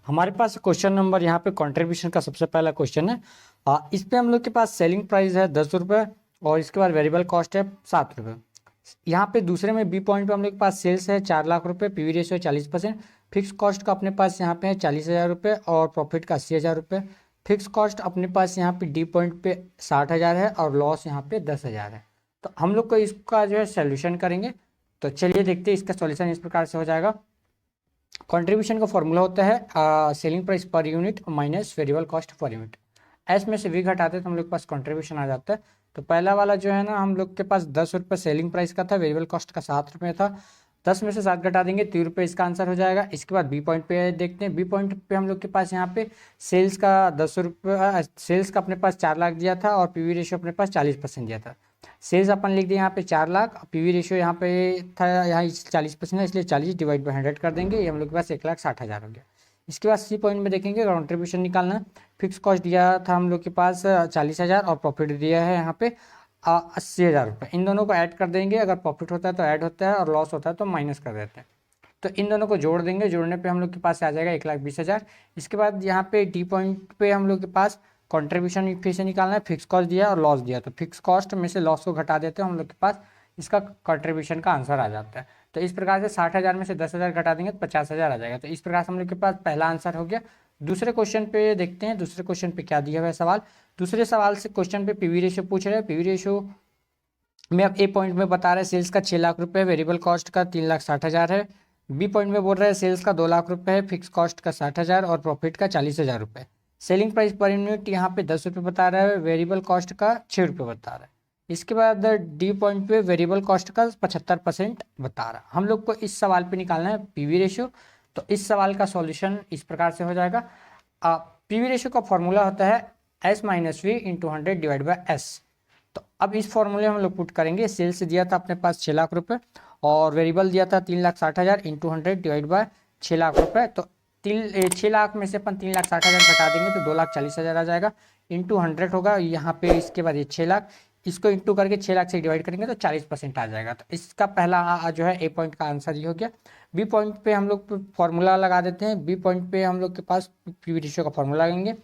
हमारे पास question number यहाँ पे कंट्रीब्यूशन का सबसे पहला क्वेश्चन है। इस पे हम लोग के पास सेलिंग प्राइस है 10 रुपये और इसके बाद वेरिएबल कॉस्ट है 7 रुपये। यहाँ पे दूसरे में बी पॉइंट पे हम लोग के पास सेल्स है 4 लाख रुपये, पीवी रेशियो 40%, फिक्स कॉस्ट का अपने पास यहाँ पे है 40,000 रुपये और प्रॉफिट का 80,000 रुपये। फिक्स कॉस्ट अपने पास यहाँ पे डी पॉइंट पे 60,000 है और लॉस यहाँ पे 10,000 है। तो हम लोग को इसका जो है सोल्यूशन करेंगे। तो चलिए देखते हैं इसका सॉल्यूशन इस प्रकार से हो जाएगा। कंट्रीब्यूशन का फॉर्मूला होता है selling price per unit minus variable cost per unit. S में से वी घटाते हैं तो हम लोग के पास कंट्रीब्यूशन आ जाता है। तो पहला वाला जो है ना, हम लोग के पास 10 रुपये सेलिंग प्राइस का था, वेरिएबल कॉस्ट का 7 रुपये था। 10 में से 7 घटा देंगे, 3 रुपये इसका आंसर हो जाएगा। इसके बाद बी पॉइंट पे देखते हैं। बी पॉइंट पे हम लोग के पास यहाँ पे सेल्स का 10 रुपये, सेल्स का अपने पास 4 लाख दिया था और पीवी रेशियो अपने पास 40% दिया था। सेल्स अपन लिख दिए यहाँ पे 4 लाख, पीवी रेशियो यहाँ पे था, यहाँ 40% है इसलिए 40 डिवाइड बाई 100 कर देंगे, ये हम लोग के पास 1,60,000 हो गया। इसके बाद सी पॉइंट में देखेंगे कंट्रीब्यूशन निकालना है। फिक्स कॉस्ट दिया था हम लोग के पास 40,000 और प्रॉफिट दिया है यहाँ पे 80,000 रुपये। इन दोनों को ऐड कर देंगे, अगर प्रॉफिट होता है तो ऐड होता है और लॉस होता है तो माइनस कर देते हैं। तो इन दोनों को जोड़ देंगे, जोड़ने पे हम लोग के पास आ जाएगा 1,20,000। इसके बाद यहाँ पे डी पॉइंट पे हम लोग के पास कंट्रीब्यूशन फिर से निकालना है। फिक्स कॉस्ट दिया और लॉस दिया, तो फिक्स कॉस्ट में से लॉस को घटा देते हैं, हम लोग के पास इसका कंट्रीब्यूशन का आंसर आ जाता है। तो इस प्रकार से 60,000 में से 10,000 घटा देंगे तो 50,000 आ जाएगा। तो इस प्रकार से हम लोग के पास पहला आंसर हो गया। दूसरे क्वेश्चन पे देखते हैं, दूसरे क्वेश्चन पे क्या दिया हुआ है सवाल। दूसरे सवाल से क्वेश्चन पे पीवी रेशियो पूछ रहे हैं। पीवी रेशियो में अब ए पॉइंट में बता रहे हैं सेल्स का 6 लाख रुपए, वेरिएबल कॉस्ट का 3,60,000 है। बी पॉइंट में बोल रहे हैं सेल्स का 2 लाख रुपए है, फिक्स कॉस्ट का 60,000 और प्रॉफिट का 40,000 रुपये। सेलिंग प्राइस पर यूनिट यहाँ पे 10 रुपये बता रहा है, वेरिएबल कॉस्ट का 6 रुपये बता रहा है। इसके बाद डी पॉइंट पे वेरिएबल कॉस्ट का 75% बता रहा है। हम लोग को इस सवाल पे निकालना है पीवी रेशियो। तो इस सवाल का सॉल्यूशन इस प्रकार से हो जाएगा। पीवी रेशियो का फॉर्मूला होता है S minus V into 100 divide by S. तो अब इस फॉर्मूले में हम लोग पुट करेंगे। सेल्स दिया था अपने पास 6 लाख रुपए और वेरिएबल दिया था 3,60,000 इंटू 100 डिवाइड बाय 6 लाख रुपए। तो 6 लाख में से अपन 3,60,000 घटा देंगे तो 2,40,000 आ जाएगा, इंटू 100 होगा यहाँ पे। इसके बाद ये 6 लाख, इसको इंटू करके 6 लाख से डिवाइड करेंगे तो 40% आ जाएगा। तो इसका पहला जो है ए पॉइंट का आंसर ये हो गया। बी पॉइंट पे हम लोग फॉर्मूला लगा देते हैं। बी पॉइंट पे हम लोग के पास पीवी रेशियो का फॉर्मूला लगेंगे,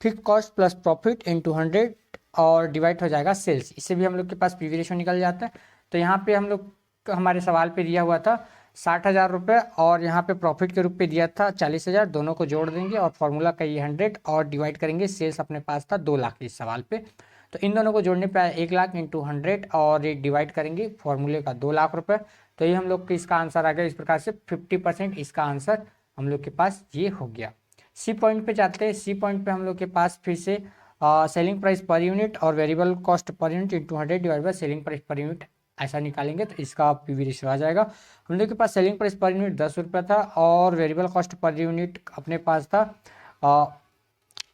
fix cost plus profit into 100 और डिवाइड हो जाएगा सेल्स। इससे भी हम लोग के पास पीवी रेशियो निकल जाता है। तो यहाँ पे हम लोग हमारे सवाल पे दिया हुआ था 60,000 रुपये और यहाँ पे प्रॉफिट के रूप में दिया था 40,000। दोनों को जोड़ देंगे और फॉर्मूला का ये 100 और डिवाइड करेंगे, सेल्स अपने पास था 2 लाख इस सवाल पे। तो इन दोनों को जोड़ने पे 1 लाख इंटू 100 और ये डिवाइड करेंगे फॉर्मूले का 2 लाख रुपये। तो ये हम लोग के इसका आंसर आ गया। इस प्रकार से 50% इसका आंसर हम लोग के पास ये हो गया। सी पॉइंट पे जाते हैं। सी पॉइंट पे हम लोग के पास फिर से सेलिंग प्राइस पर यूनिट और variable cost per unit into 100 divide by selling price per unit ऐसा निकालेंगे तो इसका पीवी रेशियो आ जाएगा। हम लोग के पास सेलिंग प्राइस पर यूनिट 10 रुपये था और वेरिएबल कॉस्ट पर यूनिट अपने पास था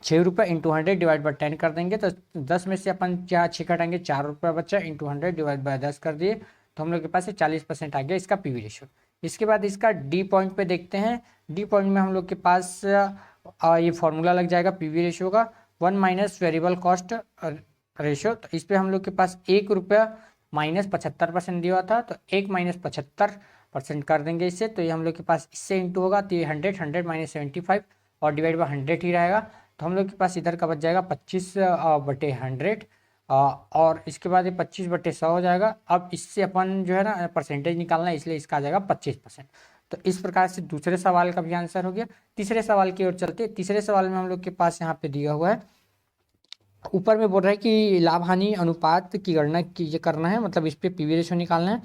6 रुपये, इंटू 100 डिवाइड बाई 10 कर देंगे तो 10 में से अपन क्या 6 घटाएंगे, 4 रुपये बच्चा, इंटू 100 डिवाइड बाई 10 कर दिए तो हम लोग के पास 40% आ गया इसका पीवी रेशियो। इसके बाद इसका डी पॉइंट पे देखते हैं। डी पॉइंट में हम लोग के पास ये फॉर्मूला लग जाएगा पीवी रेशियो का 1 माइनस वेरिएबल कॉस्ट रेशियो। तो इस पर हम लोग के पास 1 रुपया माइनस 75% दिया हुआ था, तो 1 माइनस 75% कर देंगे इससे। तो ये हम लोग के पास इससे इंटू होगा तो ये 100 माइनस 75 और डिवाइड बाई 100 ही रहेगा। तो हम लोग के पास इधर का बच जाएगा 25/100 और इसके बाद ये 25/100 हो जाएगा। अब इससे अपन जो है ना परसेंटेज निकालना है, इसलिए इसका आ जाएगा 25%। तो इस प्रकार से दूसरे सवाल का भी आंसर हो गया। तीसरे सवाल की ओर चलते हैं। तीसरे सवाल में हम लोग के पास यहाँ पे दिया हुआ है, ऊपर में बोल रहा है कि लाभ हानि अनुपात की गणना करना है, मतलब इस पे पीवी रेशियो निकालना है।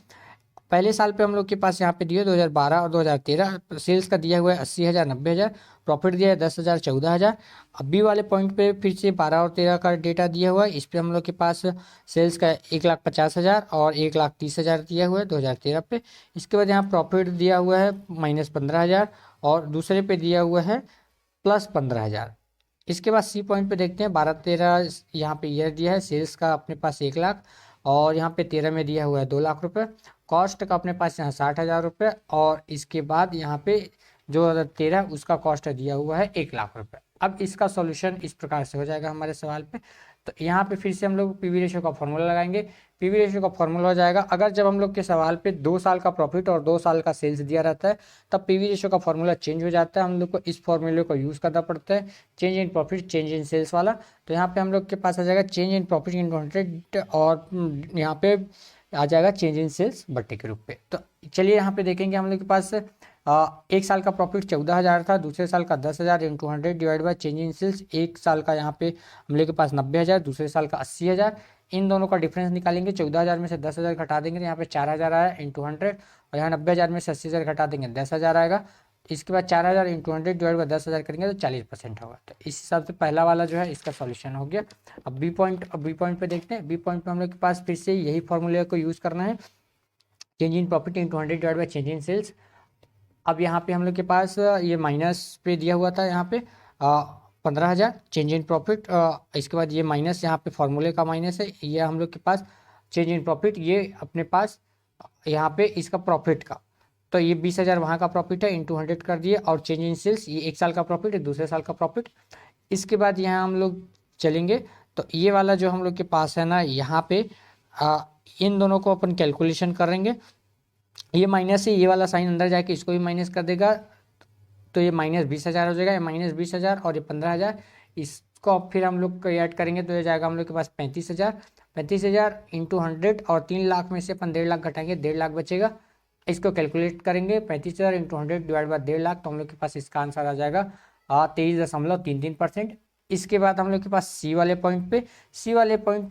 पहले साल पे हम लोग के पास यहाँ पे दिया 2012 और 2013। सेल्स का दिया हुआ है 80,000 90,000, प्रॉफिट दिया है 10,000 14,000। अब बी वाले पॉइंट पे फिर से 12 और 13 का डेटा दिया हुआ है। इस पे हम लोग के पास सेल्स का 1,50,000 और 1,30,000 दिया हुआ है 2013 पे। इसके बाद यहाँ प्रॉफिट दिया हुआ है -15,000 और दूसरे पे दिया हुआ है +15,000। इसके बाद सी पॉइंट पे देखते हैं 12-13 यहाँ पे ईयर दिया है। सेल्स का अपने पास 1 लाख और यहाँ पे 13 में दिया हुआ है 2 लाख रुपए। कॉस्ट का अपने पास यहाँ 60,000 रुपये और इसके बाद यहाँ पे जो 13 उसका कॉस्ट दिया हुआ है 1 लाख रुपए। अब इसका सॉल्यूशन इस प्रकार से हो जाएगा हमारे सवाल पे। तो यहाँ पे फिर से हम लोग पीवी रेशियो का फॉर्मूला लगाएंगे। पीवी रेशियो का फॉर्मूला हो जाएगा, अगर जब हम लोग के सवाल पे 2 साल का प्रॉफिट और 2 साल का सेल्स दिया रहता है तब पीवी रेशियो का फॉर्मूला चेंज हो जाता है, हम लोग को इस फॉर्मूले को यूज़ करना पड़ता है, change in profit change in sales वाला। तो यहाँ पे हम लोग के पास आ जाएगा चेंज इन प्रॉफिट इन 100 और यहाँ पे आ जाएगा चेंज इन सेल्स बट्टे के रूप पे। तो चलिए यहाँ पे देखेंगे हम लोग के पास एक साल का प्रॉफिट 14,000 था, दूसरे साल का 10,000 into 100 divide by change in sales. एक साल का यहाँ पे हम लोग के पास 90,000, दूसरे साल का 80,000। इन दोनों का डिफरेंस निकालेंगे, 14,000 में से 10,000 घटा देंगे तो यहाँ पे 4,000 आया इंटू 100, और यहाँ 90,000 में से 80,000 घटा देंगे 10,000 आएगा। इसके बाद 4,000 इंटू 100 डिवाइड बाई 10,000 करेंगे तो 40% होगा। तो इस हिसाब से पहला वाला जो है इसका सॉल्यूशन हो गया। अब बी पॉइंट पे देखते हैं। बी पॉइंट पे हम लोग के पास फिर से यही फॉर्मूले को यूज़ करना है, change in profit into 100 divide by change in sales. अब यहाँ पे हम लोग के पास ये माइनस पे दिया हुआ था, यहाँ पे 15,000 चेंज इन प्रॉफिट, इसके बाद ये माइनस यहाँ पे फॉर्मूले का माइनस है, ये हम लोग के पास चेंज इन प्रॉफिट, ये अपने पास यहाँ पे इसका प्रॉफिट का, तो ये 20,000 वहाँ का प्रॉफिट है इंटू 100 कर दिए, और चेंज इन सेल्स ये एक साल का प्रॉफिट है, दूसरे साल का प्रॉफिट। इसके बाद यहाँ हम लोग चलेंगे तो ये वाला जो हम लोग के पास है ना, यहाँ पे इन दोनों को अपन कैलकुलेशन करेंगे, ये माइनस से ये वाला साइन अंदर जाके इसको भी माइनस कर देगा, तो ये माइनस 20,000 हो जाएगा, ये माइनस 20,000 और ये 15,000, इसको अब फिर हम लोग ऐड करेंगे तो ये जाएगा हम लोग के पास 35,000 इंटू 100, और 3 लाख में से अपन 1.5 लाख घटाएंगे, 1.5 लाख बचेगा। इसको कैलकुलेट करेंगे 35,000 इंटू 100 डिवाइड बाई 1.5 लाख, तो हम लोग के पास इसका आंसर आ जाएगा 23.33%। इसके बाद हम लोग के पास सी वाले पॉइंट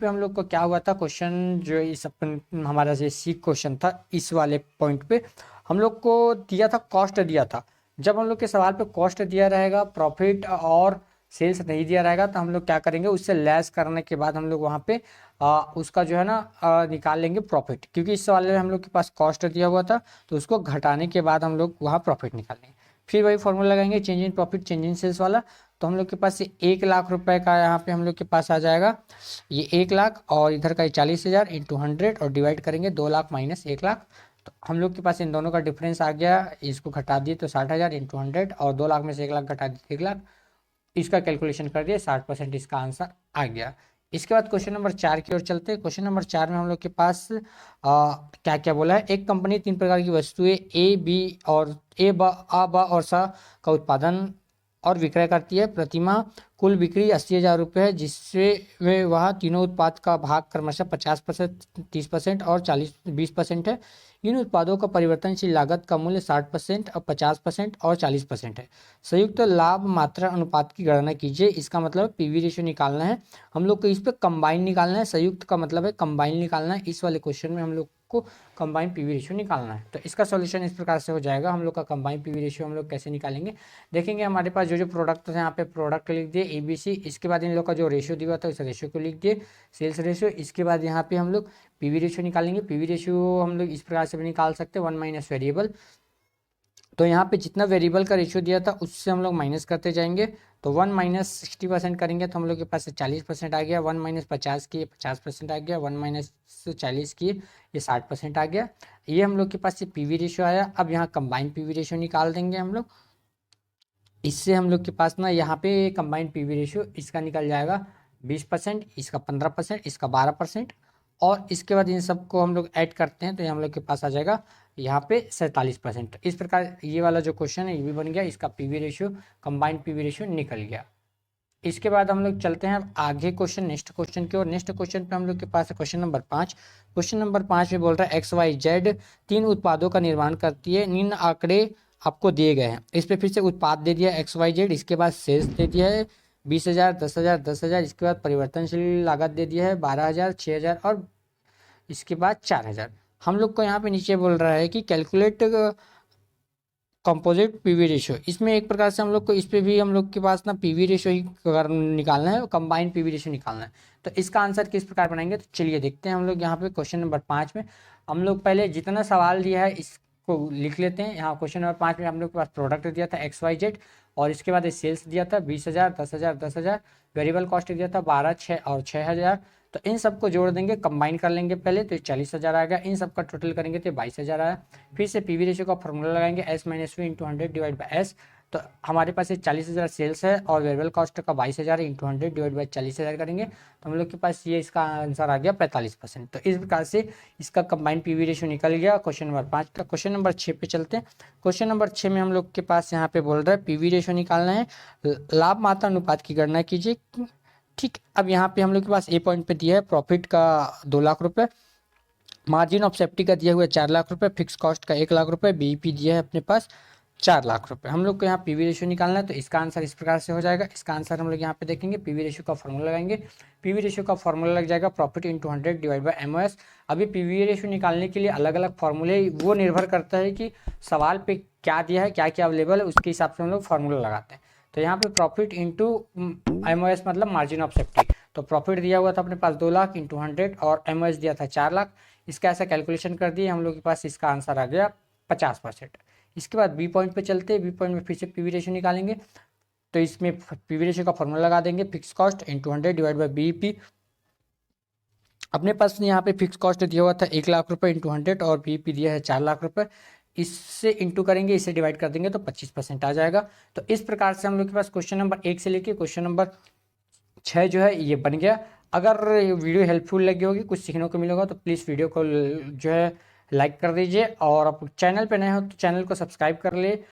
पे हम लोग को क्या हुआ था, क्वेश्चन जो इस अपन हमारा जो सी क्वेश्चन था, इस वाले पॉइंट पे हम लोग को दिया था, कॉस्ट दिया था। जब हम लोग के सवाल पे कॉस्ट दिया रहेगा, प्रॉफिट और सेल्स नहीं दिया रहेगा, तो हम लोग क्या करेंगे, उससे लेस करने के बाद हम लोग वहाँ पे उसका जो है ना निकाल लेंगे प्रॉफिट, क्योंकि इस सवाल में हम लोग के पास कॉस्ट दिया हुआ था, तो उसको घटाने के बाद हम लोग वहाँ प्रॉफिट निकालेंगे। फिर वही फॉर्मूला लगाएंगे change in profit change in sales वाला, तो हम लोग के पास ये 1 लाख रुपए का यहाँ पे हम लोग के पास आ जाएगा, ये 1 लाख और इधर का 40,000 इंटू 100 और डिवाइड करेंगे 2 लाख माइनस 1 लाख, तो हम लोग के पास इन दोनों का डिफरेंस आ गया, इसको घटा दिए तो 60,000 इंटू 100 और 2 लाख में से 1 लाख घटा दिए 1 लाख, इसका कैलकुलेशन कर दिए 60% इसका आंसर आ गया। इसके बाद क्वेश्चन नंबर 4 की ओर चलते हैं। क्वेश्चन नंबर 4 में हम लोग के पास क्या क्या बोला है, एक कंपनी 3 प्रकार की वस्तुएं ए बी और ए बा आ बा और सा का उत्पादन और विक्रय करती है। प्रतिमाह कुल बिक्री 80,000 रुपये है, जिससे वे वह तीनों उत्पाद का भाग क्रमशः 50%, 30% और 20% है। इन उत्पादों का परिवर्तनशील लागत का मूल्य 60% और 50% और 40% है। संयुक्त लाभ मात्रा अनुपात की गणना कीजिए। इसका मतलब पीवी रेशियो निकालना है हम लोग को, इस पर कंबाइन निकालना है। संयुक्त का मतलब है कंबाइन निकालना है, इस वाले क्वेश्चन में हम लोग को कंबाइन पीवी रेशियो निकालना है। तो इसका सॉल्यूशन इस प्रकार से हो जाएगा। हम लोग का कंबाइन पीवी रेशियो हम लोग कैसे निकालेंगे, देखेंगे हमारे पास जो प्रोडक्ट है, यहाँ पे प्रोडक्ट लिख दिए ABC, इसके बाद इन लोग का जो रेशियो दिया था उस रेशियो को लिख दिए, सेल्स रेशियो। इसके बाद यहाँ पे हम लोग पीवी रेशियो निकालेंगे। पीवी रेशियो हम लोग इस प्रकार से भी निकाल सकते हैं, 1 माइनस वेरिएबल, तो यहाँ पे जितना वेरिएबल का रेशियो दिया था उससे हम लोग माइनस करते जाएंगे, तो 1 माइनस 60% करेंगे तो हम लोग के पास 40% आ गया, 1 माइनस 50 की 50% आ गया, 1 माइनस 40 की ये 60% आ गया। ये हम लोग के पास ये पीवी रेशियो आया। अब यहाँ कंबाइंड पीवी रेशियो निकाल देंगे हम लोग। इससे हम लोग के पास ना यहाँ पे कंबाइंड पीवी रेशियो इसका निकल जाएगा 20%, इसका 15%, इसका 12%, और इसके बाद इन सबको हम लोग ऐड करते हैं तो ये हम लोग के पास आ जाएगा यहाँ पे 47%। इस प्रकार ये वाला जो क्वेश्चन है ये भी बन गया, इसका PV ratio combined PV ratio निकल गया। इसके बाद हम लोग चलते हैं आगे क्वेश्चन, नेक्स्ट क्वेश्चन की ओर। नेक्स्ट क्वेश्चन पे हम लोग के पास है क्वेश्चन नंबर 5। क्वेश्चन नंबर 5 में बोल रहा है XYZ 3 उत्पादों का निर्माण करती है, निम्न आंकड़े आपको दिए गए हैं। इस पे फिर से उत्पाद दे दिया XYZ, इसके बाद सेल्स दे दिया है 20,000, 10,000, 10,000, इसके बाद परिवर्तनशील लागत दे दिया है 12,000, 6,000 और इसके बाद 4,000। हम लोग को यहाँ पे नीचे बोल रहा है कि कैलकुलेट कंपोजिट पीवी रेशियो। इसमें एक प्रकार से हम लोग को इस पे भी हम लोग के पास ना पीवी रेशियो ही निकालना है, कंबाइंड पीवी रेशियो निकालना है। तो इसका आंसर किस प्रकार बनाएंगे, तो चलिए देखते हैं हम लोग यहाँ पे क्वेश्चन नंबर 5 में। हम लोग पहले जितना सवाल दिया है इसको लिख लेते हैं। यहाँ क्वेश्चन नंबर 5 में हम लोग के पास प्रोडक्ट दिया था XYZ, और इसके बाद सेल्स दिया था 20,000, 10,000, 10,000, वेरिएबल कॉस्ट दिया था 12, 6 और 6,000। तो इन सबको जोड़ देंगे, कंबाइन कर लेंगे पहले, तो 40,000 आएगा। इन सबका टोटल करेंगे तो 22,000 आया। फिर से पीवी रेशियो का फॉर्मूला लगाएंगे S - V × 100 divide by S, तो हमारे पास ये 40,000 सेल्स है और वेरिएबल कॉस्ट का 22,000 इंटू 100 डिवाइड बाई 40,000 करेंगे तो हम लोग के पास ये इसका आंसर आ गया 45%। तो इस प्रकार से इसका कंबाइंड पीवी रेशियो निकल गया क्वेश्चन नंबर 5 का। क्वेश्चन नंबर 6 पे चलते हैं। क्वेश्चन नंबर 6 में हम लोग के पास यहाँ पे बोल रहा है पीवी रेशियो निकालना है, लाभ मात्रा अनुपात की गणना कीजिए। ठीक, अब यहाँ पे हम लोग के पास ए पॉइंट पे दिया है प्रॉफिट का 2 लाख रुपए, मार्जिन ऑफ सेफ्टी का दिया हुआ है 4 लाख रुपए, फिक्स कॉस्ट का 1 लाख रुपए, बीईपी दिया है अपने पास 4 लाख रुपए। हम लोग को यहाँ पीवी रेशियो निकालना है तो इसका आंसर इस प्रकार से हो जाएगा। इसका आंसर हम लोग यहाँ पे देखेंगे, पीवी रेशियो का फॉर्मूला लगाएंगे। पीवी रेशियो का फॉर्मूला लग जाएगा profit into 100 divide by MOS. अभी पीवी रेशियो निकालने के लिए अलग अलग फॉर्मूले, वो निर्भर करता है कि सवाल पे क्या दिया है, क्या क्या अवेलेबल है, उसके हिसाब से हम लोग फॉर्मूला लगाते हैं। तो यहाँ पे प्रॉफिट इंटू एमओएस मतलब मार्जिन ऑफ सेफ्टी, तो प्रॉफिट दिया हुआ था अपने पास 2 लाख इंटू 100 और एमओएस दिया था 4 लाख। इसका ऐसा कैलकुलेशन कर दिए हम लोग के पास, इसका आंसर आ गया 50%। इसके बाद बी पॉइंट पे चलते हैं। बी पॉइंट में फिर से पीवी रेशियो निकालेंगे तो इसमें पीवी रेशियो का फॉर्मूला लगा देंगे, fix cost into 100 divide by BEP. अपने पास यहाँ पे फिक्स कॉस्ट दिया हुआ था 1 लाख रुपए इंटू 100 और बीईपी दिया है 4 लाख रुपए। इससे इंटू करेंगे, इससे डिवाइड कर देंगे तो 25% आ जाएगा। तो इस प्रकार से हम लोग के पास क्वेश्चन नंबर 1 से लेके क्वेश्चन नंबर 6 जो है ये बन गया। अगर वीडियो हेल्पफुल लगी होगी, कुछ सीखने को मिलेगा, तो प्लीज़ वीडियो को जो है लाइक कर दीजिए और आप चैनल पे नए हो तो चैनल को सब्सक्राइब कर ले